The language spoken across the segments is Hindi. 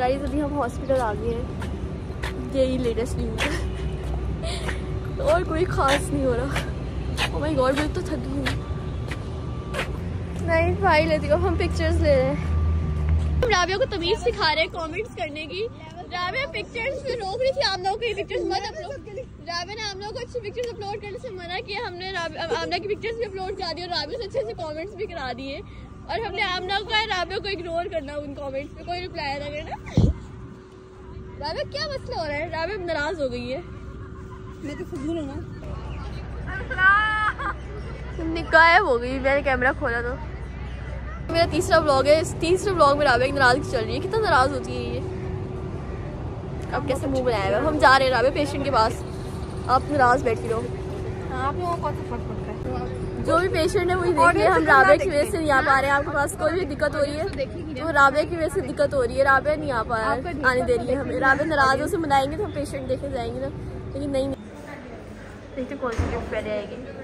गाइस अभी हम हॉस्पिटल आ गए हैं, यही लेटेस्ट न्यूज़ है और कोई खास नहीं हो रहा। ओह माय गॉड मैं तो थक गई हूँ। नहीं भाई लेती हूँ, हम पिक्चर्स ले रहे हैं। हम राबिया को तमीज़ सिखा रहे हैं कमेंट्स करने की। राबिया पिक्चर्स में रोक रही थी आमना को, ये पिक्चर्स मत अपलोड। राबिया ने आमना को अच्छी पिक्चर्स अपलोड करने से मना किया। हमने आमना की पिक्चर्स भी अपलोड करा दी और राबिया से अच्छे कमेंट्स भी करा दिए। और हमने आमना को कहा राबिया को इग्नोर करना उन कमेंट्स पे, कोई रिप्लाई ना करना। राबिया क्या मसला हो रहा है? राबिया नाराज हो गई है। मैं तो फजूल हूँ ना, गायब हो गई। मैंने कैमरा खोला तो मेरा तीसरा व्लॉग है। इस तीसरे व्लॉग में राबिया की नाराजगी चल रही है। कितना नाराज होती है ये। अब कैसे मुंह बनाया है। हम जा रहे हैं राबिया पेशेंट के पास, आप नाराज बैठी रहो। आप लोगों को तो फर्क पड़ता है। जो भी पेशेंट है वही देखिए। हम राबिया की वजह से नहीं आ पा रहे हैं। आपके पास कोई भी दिक्कत हो रही है तो राबिया की वजह से दिक्कत हो रही है। राबिया नहीं आ पा रहा है, आने दे रही है हमें। राबिया नाराज हो से मनाएंगे तो हम पेशेंट देखे जाएंगे ना, लेकिन नहीं। देखते कौन सी गिफ्ट पहले आएगी।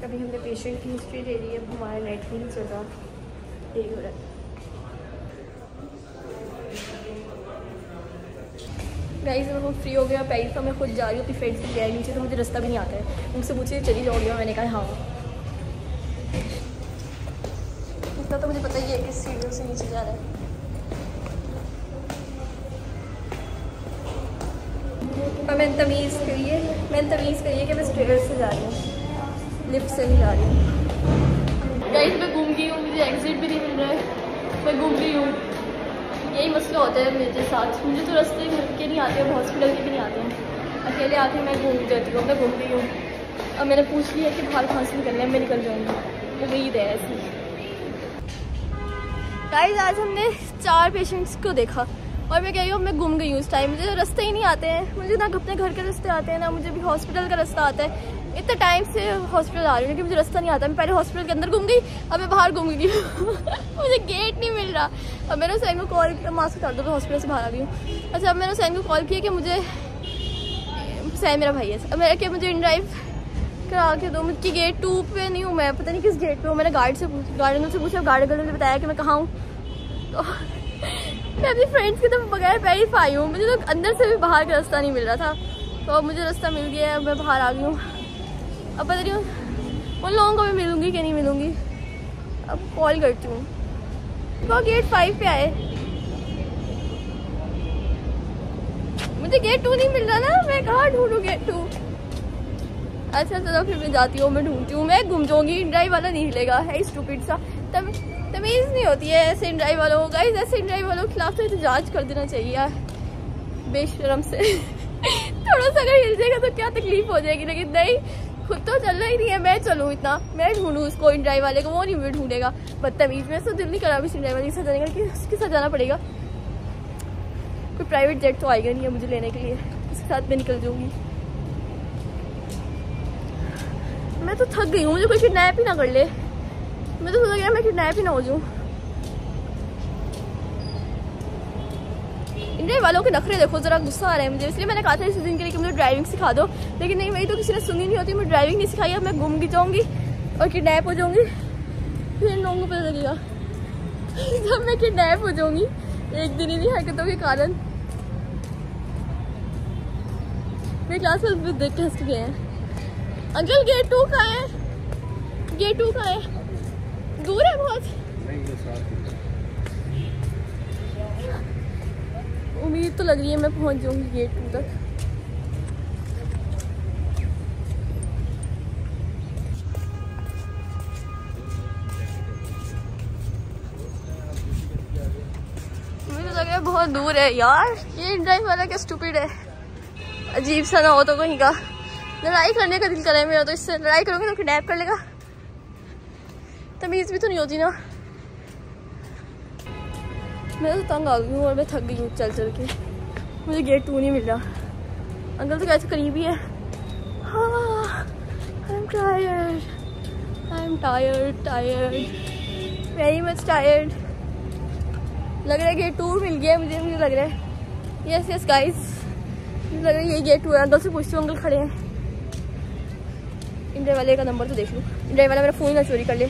अभी हमने पेशेंट की हिस्ट्री दे दी है। अब हमारा नेट भी नहीं चल रहा, यही हो रहा है। गाइस जब हम फ्री हो गया पैरिस, तो मैं खुद जा रही हूँ अपनी फ्रेंड्स के गया नीचे, तो मुझे रास्ता भी नहीं आता है। मुझसे पूछे चली जाओगी? मैंने कहा हाँ। इतना तो मुझे पता ही है कि सीढ़ियों से नीचे जा रहा है। पर मैंने तमीज़ करिए कि मैं स्टेयर्स से जा रही हूँ, लिफ्ट से नहीं जा रही हूँ। गाइस मैं घूम गई हूँ, मुझे एग्जिट भी नहीं मिल रहा है। मैं घूम गई हूँ। यही मसला होता है मेरे साथ। मुझे तो रास्ते घर के नहीं आते हैं, हॉस्पिटल के भी नहीं आते हैं। अकेले आके मैं घूम जाती हूँ। मैं घूम गई हूँ। अब मैंने पूछ लिया कि बाहर कहाँ से निकलना है, मैं निकल जाऊँगी। उम्मीद है ऐसी। गाइस आज हमने 4 पेशेंट्स को देखा और मैं कह रही हूँ मैं घूम गई हूँ इस टाइम। मुझे रास्ते ही नहीं आते हैं। मुझे ना अपने घर के रास्ते आते हैं, ना मुझे भी हॉस्पिटल का रास्ता आता है। इतने टाइम से हॉस्पिटल आ रही हूँ कि मुझे रास्ता नहीं आता। मैं पहले हॉस्पिटल के अंदर घूम गई, अब मैं बाहर घूम गई मुझे गेट नहीं मिल रहा। अब मैंने हुसैन को कॉल किया, मास्क उतार दो, हॉस्पिटल से बाहर आ गई हूँ। अच्छा अब मैंने हुसैन को कॉल किया कि मुझे, हुसैन मेरा भाई है, अब मैंने कि मुझे इनड्राइव करा के दो। मुझे गेट 2 पे नहीं हूँ मैं, पता नहीं किस गेट पे हूँ। मैंने गार्डन से पूछा, गार्डन ने बताया कि मैं कहाँ हूँ। तो मैं अपनी फ्रेंड्स की तरफ बगैर पैरिस आई हूँ। मुझे तो अंदर से भी बाहर का रास्ता नहीं मिल रहा था, तो अब मुझे रास्ता मिल गया है। मैं बाहर आ गई हूँ। अब पता नहीं उन लोगों को भी मिलूंगी कि नहीं मिलूंगी। अब कॉल करती हूँ। वो गेट 5 पे आए, मुझे गेट 2 नहीं मिल रहा ना। मैं कहाँ ढूंढूँ गेट 2? अच्छा चलो फिर मैं जाती हूँ, मैं ढूंढती हूँ। मैं घूम जाऊँगी, ड्राइव वाला नहीं हिलेगा है। स्टूपिड सा तमीज़ नहीं होती है ऐसे ड्राइव वालों को। गाइस ऐसे ड्राइव वालों के खिलाफ तो एहतजाज कर देना चाहिए यार, बेशरम से थोड़ा सा अगर हिल जाएगा तो क्या तकलीफ हो जाएगी, लेकिन नहीं, खुद तो चल रहा ही नहीं है। मैं चलूँ इतना, मैं ढूंढूँ उसको इन ड्राइव वाले को, वो नहीं मुझे ढूंढेगा। बदतमीज। मैं तो दिल नहीं करा इस ड्राइव वाले के साथ जाने का, कि उसके साथ जाना पड़ेगा। कोई प्राइवेट जेट तो आएगा नहीं है मुझे लेने के लिए, इसके साथ मैं निकल जाऊँगी। मैं तो थक गई हूँ, मुझे कोई किडनैप ही ना कर ले। मैं तो सोचा मैं किडनैप ही ना हो जाऊँ। इंडिया वालों के नखरे देखो, जरा गुस्सा आ रहा है मुझे। इसलिए मैंने कहा था इस दिन के लिए कि मुझे ड्राइविंग सिखा दो, लेकिन नहीं, वही तो किसी ने सुनी नहीं होती। मैं ड्राइविंग नहीं सिखाई, अब मैं घूम भी जाऊँगी और किडनैप हो जाऊँगी। फिर इन लोगों को पता लगेगा जब मैं किडनैप हो जाऊँगी एक दिन इन्हीं हरकतों के कारण। मेरे क्लास में देख के हंस गए हैं। अंकल गेट 2 कहाँ है? गेट 2 कहाँ है? दूर है बहुत। उम्मीद तो लग रही है मैं पहुंच जाऊंगी गेट 2 तक। मुझे लग रहा है बहुत दूर है यार। ये ड्राइव वाला क्या स्टूपिड है, अजीब सा ना हो तो कहीं का। लड़ाई करने का दिल कर रहा है मेरा, तो इससे लड़ाई करूंगी तो किडनैप कर लेगा। तमीज़ भी तो नहीं होती ना। मैं तो तंग आ गई हूँ और मैं थक गई हूँ चल चल के। मुझे गेट 2 नहीं मिल रहा। अंकल तो कैसे करीब ही है। हाँ, I am tired very much tired. लग रहा है गेट 2 मिल गया मुझे लग रहा है। यस गाइस, मुझे लग रहा है यही गेट हुआ है। अंकल से पूछती हूँ, अंकल खड़े हैं। इंडिया वाले का नंबर तो देख लूँ, इंडिया वाला मेरा फ़ोन ना चोरी कर ले।